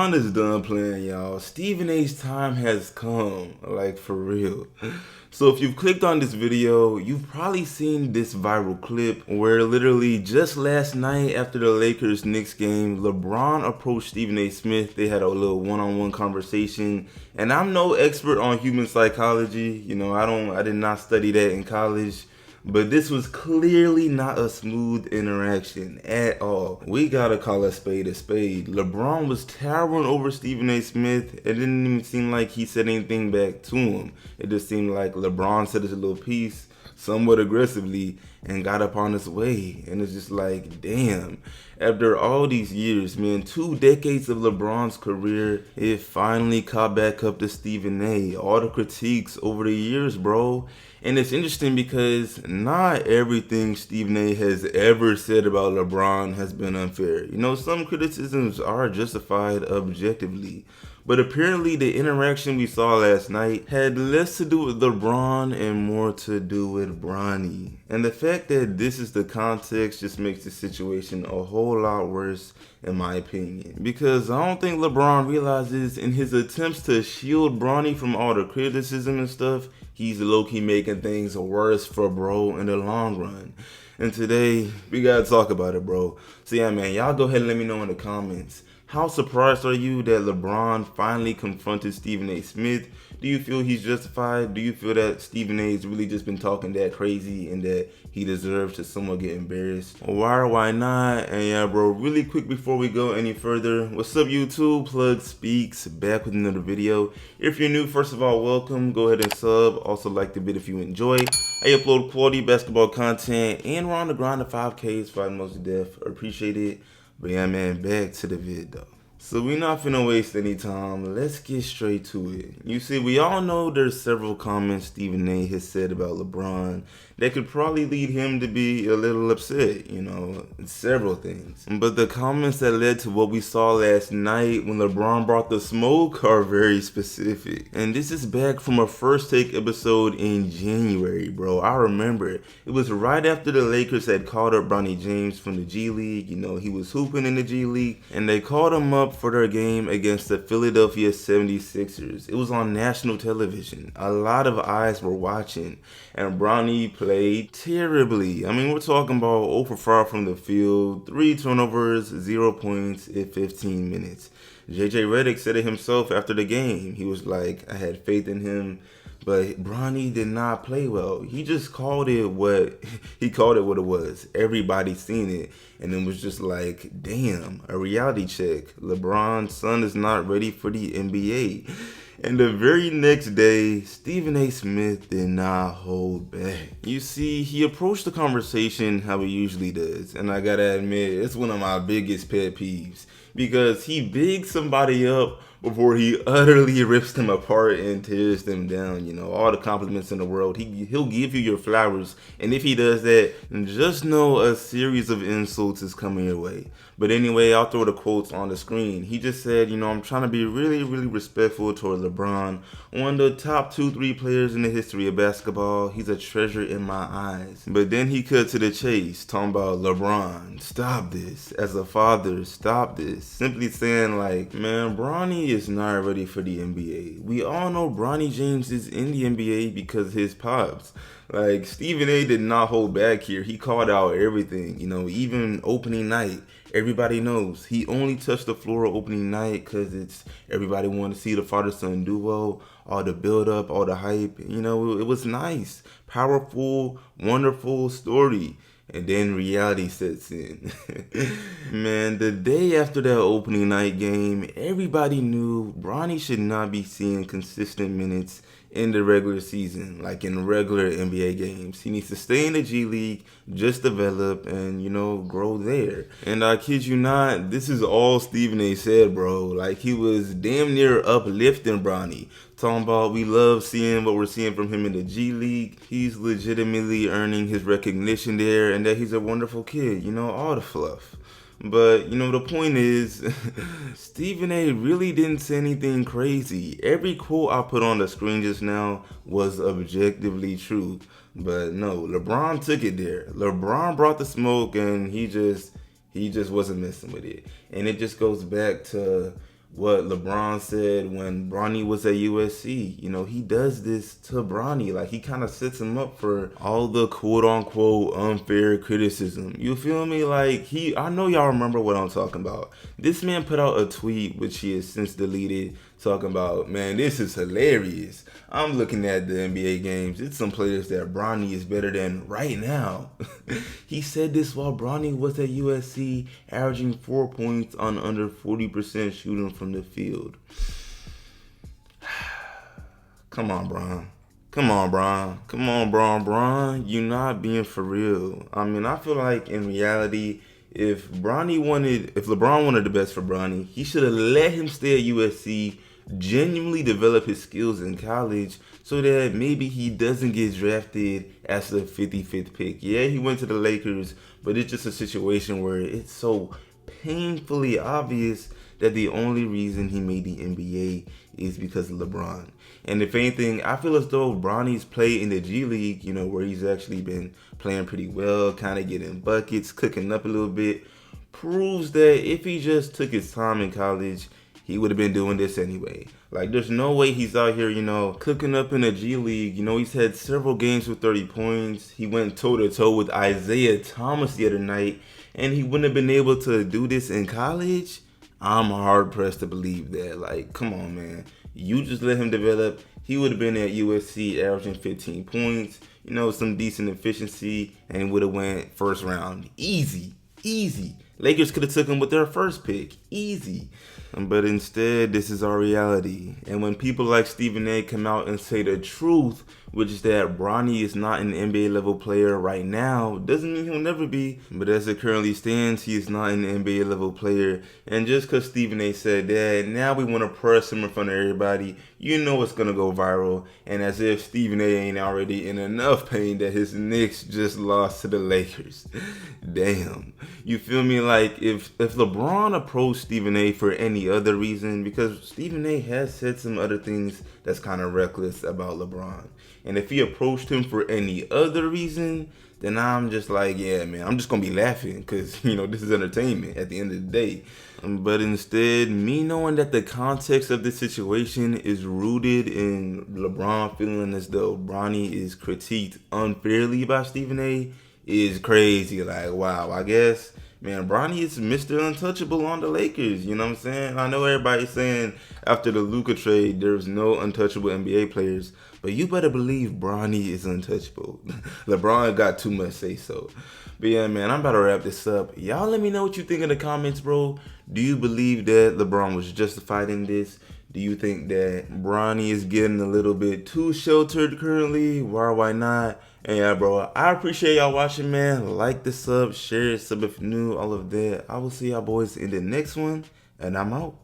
LeBron is done playing, y'all. Stephen A's time has come, like for real. So if you've clicked on this video, you've probably seen this viral clip where literally just last night after the Lakers-Knicks game, LeBron approached Stephen A. Smith. They had a little one-on-one conversation. And I'm no expert on human psychology. You know, I did not study that in college. But this was clearly not a smooth interaction at all. We gotta call a spade a spade. LeBron was towering over Stephen A. Smith. It didn't even seem like he said anything back to him. It just seemed like LeBron said his little piece somewhat aggressively and got up on his way. And it's just like, damn. After all these years, man, 2 decades of LeBron's career, it finally caught back up to Stephen A. All the critiques over the years, bro. And it's interesting because not everything Stephen A. has ever said about LeBron has been unfair. You know, some criticisms are justified objectively. But apparently the interaction we saw last night had less to do with LeBron and more to do with Bronny. And the fact that this is the context just makes the situation a whole lot worse in my opinion. Because I don't think LeBron realizes in his attempts to shield Bronny from all the criticism and stuff, he's low-key making things worse for bro in the long run. And today, we gotta talk about it, bro. So yeah, man, y'all go ahead and let me know in the comments. How surprised are you that LeBron finally confronted Stephen A. Smith? Do you feel he's justified? Do you feel that Stephen A's really just been talking that crazy and that he deserves to somewhat get embarrassed? Why or why not? And yeah, bro, really quick before we go any further, what's up YouTube? Plug Speaks back with another video. If you're new, first of all, welcome. Go ahead and sub. Also like the video if you enjoy. I upload quality basketball content and we're on the grind to 5Ks fighting most death. Appreciate it. But yeah, man, back to the vid though. So we not finna waste any time. Let's get straight to it. You see, we all know there's several comments Stephen A. has said about LeBron that could probably lead him to be a little upset, you know, several things. But the comments that led to what we saw last night when LeBron brought the smoke are very specific. And this is back from a First Take episode in January, bro. I remember it. It was right after the Lakers had called up Bronny James from the G League. You know, he was hooping in the G League. And they called him up for their game against the Philadelphia 76ers. It was on national television. A lot of eyes were watching. And Bronny played terribly. I mean, we're talking about 0 for 5 from the field, 3 turnovers, 0 points in 15 minutes. JJ Redick said it himself after the game. He was like, I had faith in him. But Bronny did not play well. He just called it what it was. Everybody seen it. And it was just like, damn, a reality check. LeBron's son is not ready for the NBA. And the very next day, Stephen A. Smith did not hold back. You see, he approached the conversation how he usually does. And I gotta admit, it's one of my biggest pet peeves. Because he bigs somebody up before he utterly rips them apart and tears them down. You know, all the compliments in the world. He'll give you your flowers. And if he does that, just know a series of insults is coming your way. But anyway, I'll throw the quotes on the screen. He just said, you know, I'm trying to be really, really respectful toward LeBron. One of the top 2-3 players in the history of basketball. He's a treasure in my eyes. But then he cut to the chase, talking about LeBron, stop this. As a father, stop this. Simply saying like, man, Bronny is not ready for the NBA. We all know Bronny James is in the NBA because his pops. Like, Stephen A. did not hold back here. He called out everything, you know, even opening night. Everybody knows he only touched the floor opening night because it's everybody wanted to see the father-son duo, all the build-up, all the hype. You know, it was nice, powerful, wonderful story. And then reality sets in. Man, the day after that opening night game, everybody knew Bronny should not be seeing consistent minutes in the regular season, like in regular NBA games. He needs to stay in the G League, just develop, and, you know, grow there. And I kid you not, this is all Stephen A. said, bro. Like, he was damn near uplifting Bronny. Talking about we love seeing what we're seeing from him in the G League. He's legitimately earning his recognition there and that he's a wonderful kid, you know, all the fluff. But, you know, the point is, Stephen A. really didn't say anything crazy. Every quote I put on the screen just now was objectively true. But no, LeBron took it there. LeBron brought the smoke and he just wasn't messing with it. And it just goes back to what LeBron said when Bronny was at USC. You know, he does this to Bronny. Like, he kind of sets him up for all the quote-unquote unfair criticism. You feel me? Like, I know y'all remember what I'm talking about. This man put out a tweet, which he has since deleted, talking about, man, this is hilarious. I'm looking at the NBA games. It's some players that Bronny is better than right now. He said this while Bronny was at USC, averaging 4 points on under 40% shooting from the field. Come on, Bron. Come on, Bron. Come on, Bron. You're not being for real. I mean, I feel like in reality, if LeBron wanted the best for Bronny, he should have let him stay at USC, genuinely develop his skills in college so that maybe he doesn't get drafted as the 55th pick. Yeah, he went to the Lakers, but it's just a situation where it's so painfully obvious that the only reason he made the NBA is because of LeBron. And if anything, I feel as though Bronny's play in the G League, you know, where he's actually been playing pretty well, kind of getting buckets, cooking up a little bit, proves that if he just took his time in college, he would have been doing this anyway. Like, there's no way he's out here, you know, cooking up in the G League. You know, he's had several games with 30 points. He went toe-to-toe with Isaiah Thomas the other night, and he wouldn't have been able to do this in college. I'm hard-pressed to believe that. Like, come on, man. You just let him develop. He would have been at USC averaging 15 points, you know, some decent efficiency, and he would have went first round. Easy. Lakers could have took him with their first pick. Easy. But instead, this is our reality. And when people like Stephen A come out and say the truth, which is that Bronny is not an NBA level player right now, doesn't mean he'll never be. But as it currently stands, he is not an NBA level player. And just because Stephen A said that, now we want to press him in front of everybody. You know it's going to go viral. And as if Stephen A ain't already in enough pain that his Knicks just lost to the Lakers. Damn. You feel me? Like, if LeBron approached Stephen A for any other reason, because Stephen A has said some other things that's kind of reckless about LeBron. And if he approached him for any other reason, then I'm just like, yeah, man, I'm just going to be laughing because, you know, this is entertainment at the end of the day. But instead, me knowing that the context of this situation is rooted in LeBron feeling as though Bronny is critiqued unfairly by Stephen A is crazy. Like, wow, I guess, man, Bronny is Mr. Untouchable on the Lakers. You know what I'm saying? I know everybody's saying after the Luka trade, there's no untouchable NBA players. But you better believe Bronny is untouchable. LeBron got too much say so. But yeah, man, I'm about to wrap this up. Y'all let me know what you think in the comments, bro. Do you believe that LeBron was justified in this? Do you think that Bronny is getting a little bit too sheltered currently? Why not? And yeah, bro, I appreciate y'all watching, man. Like the sub, share it, sub if new, all of that. I will see y'all boys in the next one, and I'm out.